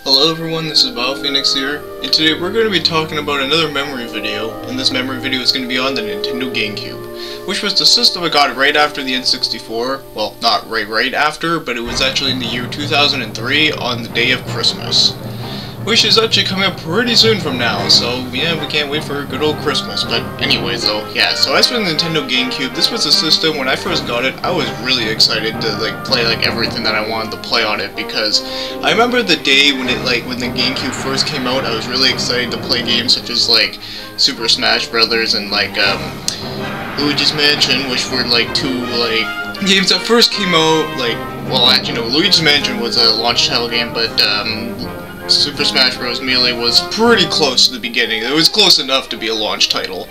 Hello everyone, this is Phoenix here, and today we're going to be talking about another memory video, and this memory video is going to be on the Nintendo GameCube, which was the system I got right after the N64. Well, not right after, but it was actually in the year 2003 on the day of Christmas, which is actually coming up pretty soon from now, so yeah, we can't wait for a good old Christmas. But anyways though, yeah, so as for the Nintendo GameCube, this was a system, when I first got it, I was really excited to play everything that I wanted to play on it, because I remember the day when when the GameCube first came out, I was really excited to play games such as Super Smash Brothers and Luigi's Mansion, which were two games that first came out, well, actually no, Luigi's Mansion was a launch title game, but Super Smash Bros. Melee was pretty close to the beginning. It was close enough to be a launch title.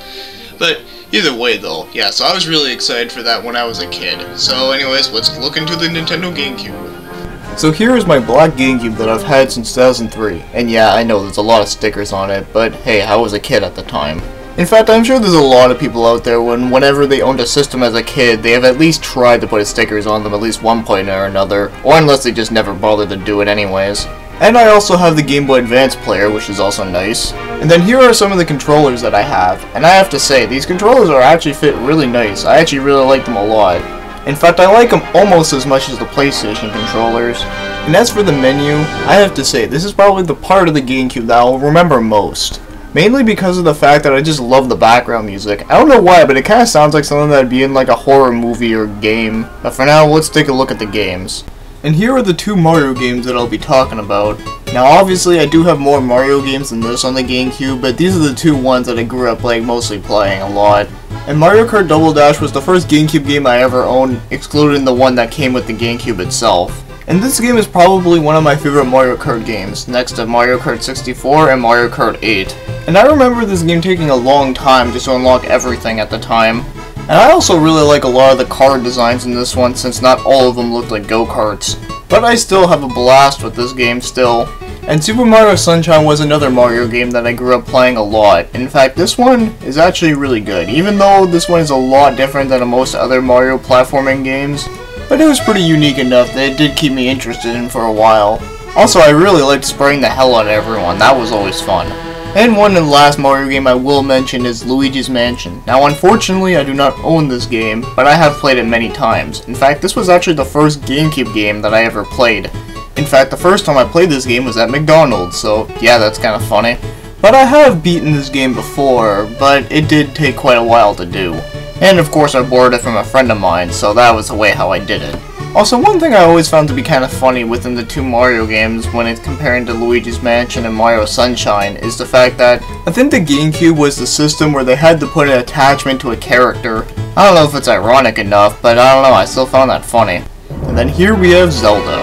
But either way though, yeah, so I was really excited for that when I was a kid. So anyways, let's look into the Nintendo GameCube. So here is my black GameCube that I've had since 2003. And yeah, I know there's a lot of stickers on it, but hey, I was a kid at the time. In fact, I'm sure there's a lot of people out there whenever they owned a system as a kid, they have at least tried to put stickers on them at least one point or another, or unless they just never bothered to do it anyways. And I also have the Game Boy Advance player, which is also nice. And then here are some of the controllers that I have. And I have to say, these controllers actually fit really nice. I actually really like them a lot. In fact, I like them almost as much as the PlayStation controllers. And as for the menu, I have to say, this is probably the part of the GameCube that I'll remember most. Mainly because of the fact that I just love the background music. I don't know why, but it kind of sounds like something that would be in a horror movie or game. But for now, let's take a look at the games. And here are the two Mario games that I'll be talking about. Now obviously I do have more Mario games than this on the GameCube, but these are the two ones that I grew up mostly playing a lot. And Mario Kart Double Dash was the first GameCube game I ever owned, excluding the one that came with the GameCube itself. And this game is probably one of my favorite Mario Kart games, next to Mario Kart 64 and Mario Kart 8. And I remember this game taking a long time just to unlock everything at the time. And I also really like a lot of the card designs in this one, since not all of them look like go-karts. But I still have a blast with this game still. And Super Mario Sunshine was another Mario game that I grew up playing a lot. In fact, this one is actually really good, even though this one is a lot different than most other Mario platforming games. But it was pretty unique enough that it did keep me interested in for a while. Also, I really liked spraying the hell out of everyone. That was always fun. And one and last Mario game I will mention is Luigi's Mansion. Now unfortunately I do not own this game, but I have played it many times. In fact, this was actually the first GameCube game that I ever played. In fact, the first time I played this game was at McDonald's, so yeah, that's kind of funny. But I have beaten this game before, but it did take quite a while to do. And of course I borrowed it from a friend of mine, so that was the way how I did it. Also, one thing I always found to be kind of funny within the two Mario games when it's comparing to Luigi's Mansion and Mario Sunshine is the fact that I think the GameCube was the system where they had to put an attachment to a character. I don't know if it's ironic enough, but I don't know, I still found that funny. And then here we have Zelda.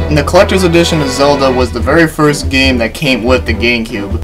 And the collector's edition of Zelda was the very first game that came with the GameCube.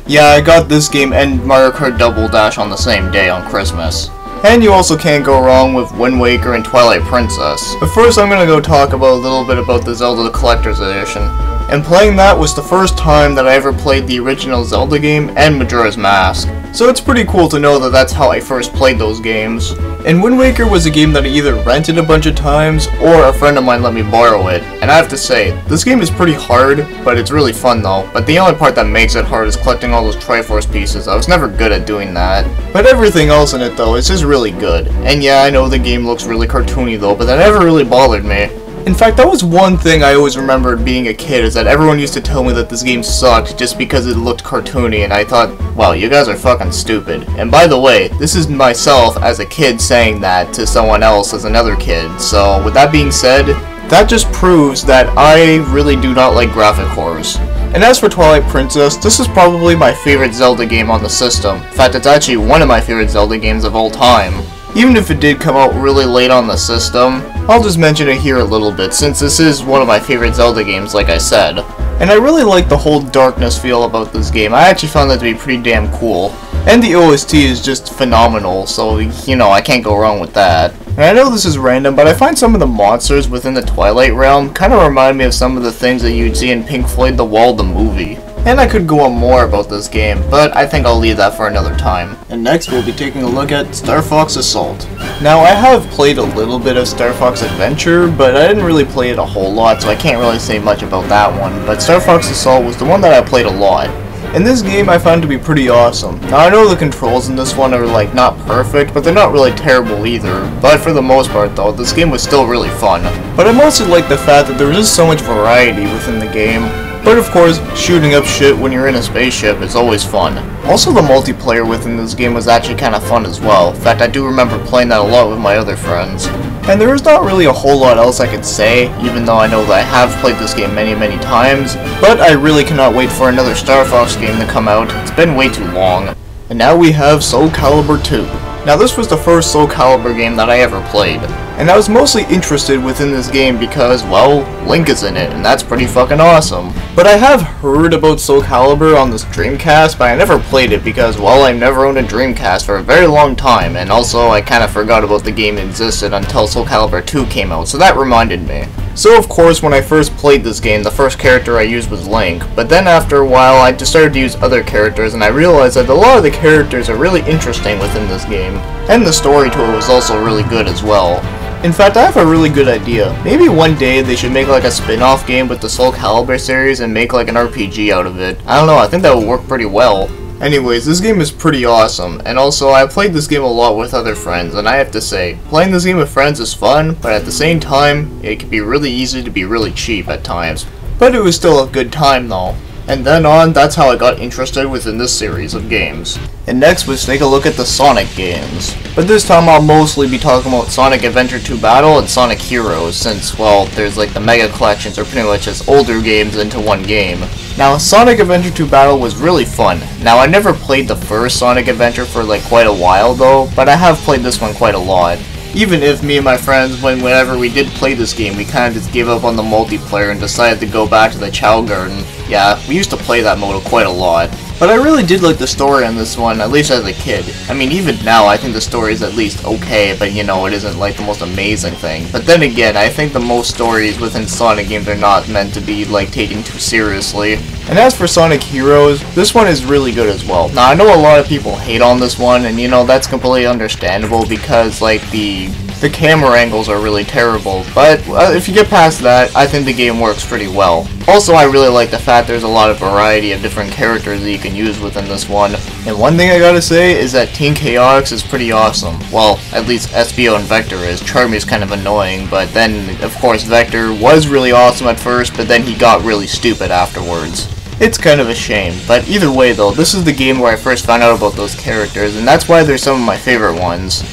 Yeah, I got this game and Mario Kart Double Dash on the same day on Christmas. And you also can't go wrong with Wind Waker and Twilight Princess. But first I'm gonna go talk about a little bit about the Zelda Collector's Edition. And playing that was the first time that I ever played the original Zelda game and Majora's Mask. So it's pretty cool to know that that's how I first played those games. And Wind Waker was a game that I either rented a bunch of times, or a friend of mine let me borrow it. And I have to say, this game is pretty hard, but it's really fun though. But the only part that makes it hard is collecting all those Triforce pieces. I was never good at doing that. But everything else in it though is just really good. And yeah, I know the game looks really cartoony though, but that never really bothered me. In fact, that was one thing I always remembered being a kid, is that everyone used to tell me that this game sucked just because it looked cartoony, and I thought, wow, you guys are fucking stupid. And by the way, this is myself as a kid saying that to someone else as another kid, so with that being said, that just proves that I really do not like graphic horrors. And as for Twilight Princess, this is probably my favorite Zelda game on the system. In fact, it's actually one of my favorite Zelda games of all time. Even if it did come out really late on the system, I'll just mention it here a little bit, since this is one of my favorite Zelda games, like I said. And I really like the whole darkness feel about this game. I actually found that to be pretty damn cool. And the OST is just phenomenal, so, you know, I can't go wrong with that. And I know this is random, but I find some of the monsters within the Twilight realm kind of remind me of some of the things that you'd see in Pink Floyd The Wall, the movie. And I could go on more about this game, but I think I'll leave that for another time. And next we'll be taking a look at Starfox Assault. Now I have played a little bit of Starfox Adventure, but I didn't really play it a whole lot, so I can't really say much about that one. But Starfox Assault was the one that I played a lot. And this game I found to be pretty awesome. Now I know the controls in this one are like not perfect, but they're not really terrible either. But for the most part though, this game was still really fun. But I mostly like the fact that there is so much variety within the game. But of course, shooting up shit when you're in a spaceship is always fun. Also, the multiplayer within this game was actually kind of fun as well. In fact, I do remember playing that a lot with my other friends. And there is not really a whole lot else I could say, even though I know that I have played this game many times. But I really cannot wait for another Star Fox game to come out. It's been way too long. And now we have Soulcalibur II. Now this was the first Soulcalibur game that I ever played. And I was mostly interested within this game because, well, Link is in it, and that's pretty fucking awesome. But I have heard about Soulcalibur on this Dreamcast, but I never played it because, well, I've never owned a Dreamcast for a very long time, and also I kind of forgot about the game existed until Soulcalibur II came out, so that reminded me. So of course, when I first played this game, the first character I used was Link, but then after a while I just started to use other characters, and I realized that a lot of the characters are really interesting within this game, and the story to it was also really good as well. In fact, I have a really good idea. Maybe one day they should make like a spin-off game with the Soulcalibur series and make like an RPG out of it. I don't know, I think that would work pretty well. Anyways, this game is pretty awesome, and also I played this game a lot with other friends, and I have to say, playing this game with friends is fun, but at the same time, it can be really easy to be really cheap at times. But it was still a good time though. And then on, that's how I got interested within this series of games. And next, let's take a look at the Sonic games. But this time I'll mostly be talking about Sonic Adventure 2 Battle and Sonic Heroes, since, well, there's like the Mega Collections are pretty much just older games into one game. Now, Sonic Adventure 2 Battle was really fun. Now, I never played the first Sonic Adventure for like quite a while though, but I have played this one quite a lot. Even if me and my friends, whenever we did play this game, we kind of just gave up on the multiplayer and decided to go back to the Chow Garden. Yeah, we used to play that mode quite a lot. But I really did like the story on this one, at least as a kid. I mean, even now, I think the story is at least okay, but you know, it isn't like the most amazing thing. But then again, I think the most stories within Sonic games are not meant to be like taken too seriously. And as for Sonic Heroes, this one is really good as well. Now, I know a lot of people hate on this one, and you know, that's completely understandable because like the camera angles are really terrible, but if you get past that, I think the game works pretty well. Also, I really like the fact there's a lot of variety of different characters that you can use within this one. And one thing I gotta say is that Team Chaotix is pretty awesome. Well, at least SBO and Vector is. Charmy is kind of annoying, but then, of course, Vector was really awesome at first, but then he got really stupid afterwards. It's kind of a shame, but either way though, this is the game where I first found out about those characters, and that's why they're some of my favorite ones.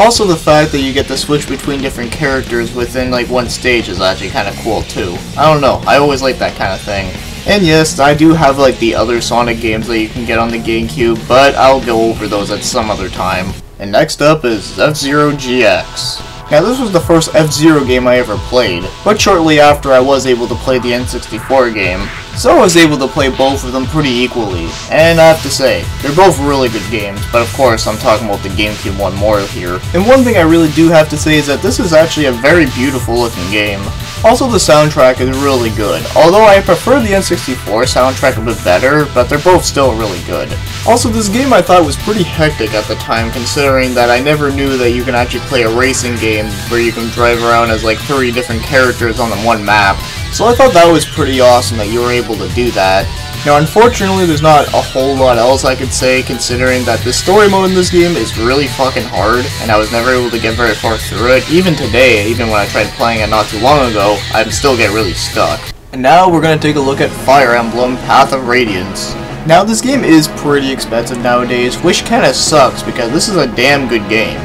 Also, the fact that you get to switch between different characters within like one stage is actually kind of cool too. I don't know, I always like that kind of thing. And yes, I do have like the other Sonic games that you can get on the GameCube, but I'll go over those at some other time. And next up is F-Zero GX. Now this was the first F-Zero game I ever played, but shortly after I was able to play the N64 game, so I was able to play both of them pretty equally, and I have to say, they're both really good games, but of course I'm talking about the GameCube one more here. And one thing I really do have to say is that this is actually a very beautiful looking game. Also, the soundtrack is really good, although I prefer the N64 soundtrack a bit better, but they're both still really good. Also, this game I thought was pretty hectic at the time, considering that I never knew that you can actually play a racing game where you can drive around as like 30 different characters on the one map. So I thought that was pretty awesome that you were able to do that. Now, unfortunately, there's not a whole lot else I could say, considering that the story mode in this game is really fucking hard, and I was never able to get very far through it. Even today, even when I tried playing it not too long ago, I'd still get really stuck. And now we're going to take a look at Fire Emblem Path of Radiance. Now, this game is pretty expensive nowadays, which kinda sucks because this is a damn good game.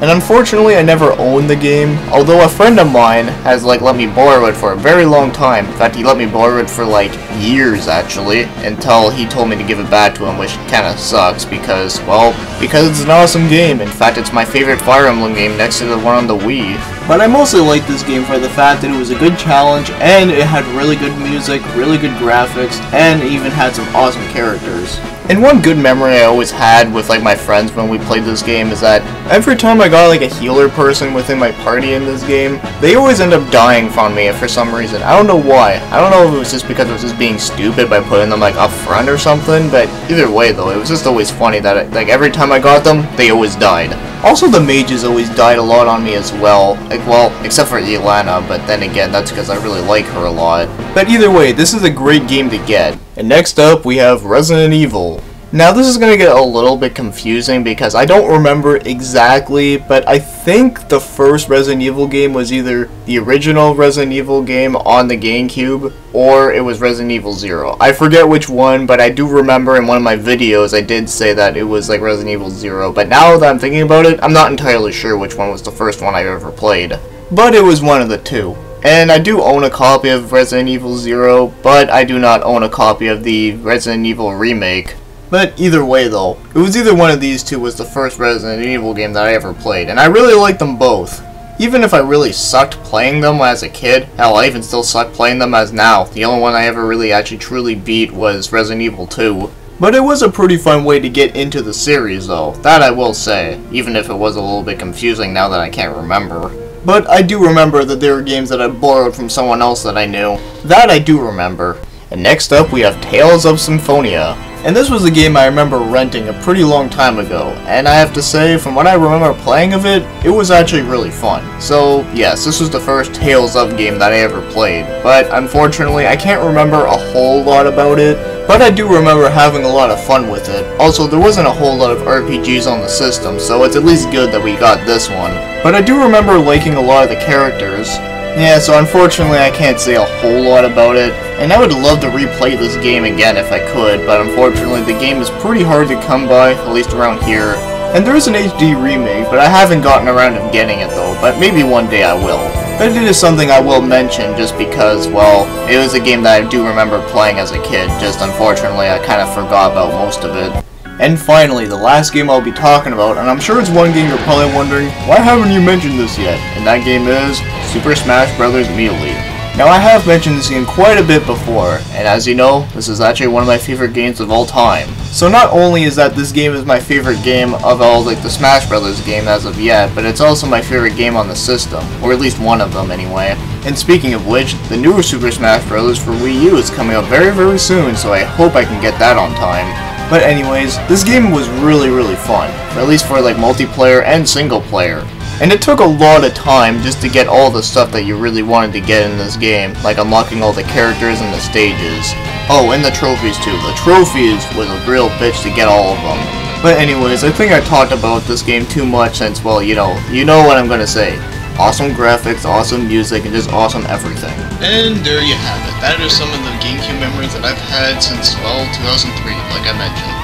And unfortunately, I never owned the game, although a friend of mine has like let me borrow it for a very long time. In fact, he let me borrow it for like years actually, until he told me to give it back to him, which kinda sucks because, well, because it's an awesome game. In fact, it's my favorite Fire Emblem game next to the one on the Wii. but I mostly liked this game for the fact that it was a good challenge, and it had really good music, really good graphics, and even had some awesome characters. And one good memory I always had with like my friends when we played this game is that every time I got like a healer person within my party in this game, they always end up dying from me for some reason. I don't know why. I don't know if it was just because I was just being stupid by putting them like up front or something, but either way though, it was just always funny that like every time I got them, they always died. Also, the mages always died a lot on me as well, like, well, except for Ilana, but then again, that's because I really like her a lot. But either way, this is a great game to get. And next up, we have Resident Evil. Now, this is going to get a little bit confusing because I don't remember exactly, but I think the first Resident Evil game was either the original Resident Evil game on the GameCube, or it was Resident Evil 0. I forget which one, but I do remember in one of my videos I did say that it was like Resident Evil 0, but now that I'm thinking about it, I'm not entirely sure which one was the first one I ever played. But it was one of the two. And I do own a copy of Resident Evil 0, but I do not own a copy of the Resident Evil remake. But either way though, it was either one of these two was the first Resident Evil game that I ever played, and I really liked them both. Even if I really sucked playing them as a kid, hell, I even still suck playing them as now. The only one I ever really actually truly beat was Resident Evil 2. But it was a pretty fun way to get into the series though, that I will say, even if it was a little bit confusing now that I can't remember. But I do remember that there were games that I borrowed from someone else that I knew. That I do remember. And next up we have Tales of Symphonia. And this was a game I remember renting a pretty long time ago, and I have to say, from what I remember playing of it, it was actually really fun. So, yes, this was the first Tales of game that I ever played, but unfortunately I can't remember a whole lot about it, but I do remember having a lot of fun with it. Also, there wasn't a whole lot of RPGs on the system, so it's at least good that we got this one. But I do remember liking a lot of the characters. Yeah, so unfortunately I can't say a whole lot about it, and I would love to replay this game again if I could, but unfortunately the game is pretty hard to come by, at least around here. And there is an HD remake, but I haven't gotten around to getting it though, but maybe one day I will. But it is something I will mention just because, well, it was a game that I do remember playing as a kid, just unfortunately I kind of forgot about most of it. And finally, the last game I'll be talking about, and I'm sure it's one game you're probably wondering, why haven't you mentioned this yet? And that game is Super Smash Bros. Melee. Now I have mentioned this game quite a bit before, and as you know, this is actually one of my favorite games of all time. So not only is that this game is my favorite game of all like the Smash Bros. Game as of yet, but it's also my favorite game on the system, or at least one of them anyway. And speaking of which, the newer Super Smash Bros. For Wii U is coming out very soon, so I hope I can get that on time. But anyways, this game was really fun, at least for like multiplayer and single player. And it took a lot of time just to get all the stuff that you really wanted to get in this game, like unlocking all the characters and the stages. Oh, and the trophies too. The trophies was a real bitch to get all of them. But anyways, I think I talked about this game too much since, well, you know what I'm gonna say. Awesome graphics, awesome music, and just awesome everything. And there you have it. That is some of the GameCube memories that I've had since, well, 2003, like I mentioned.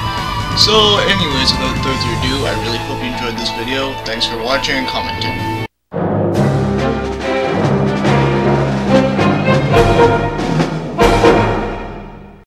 So anyways, without further ado, I really hope you enjoyed this video. Thanks for watching and commenting.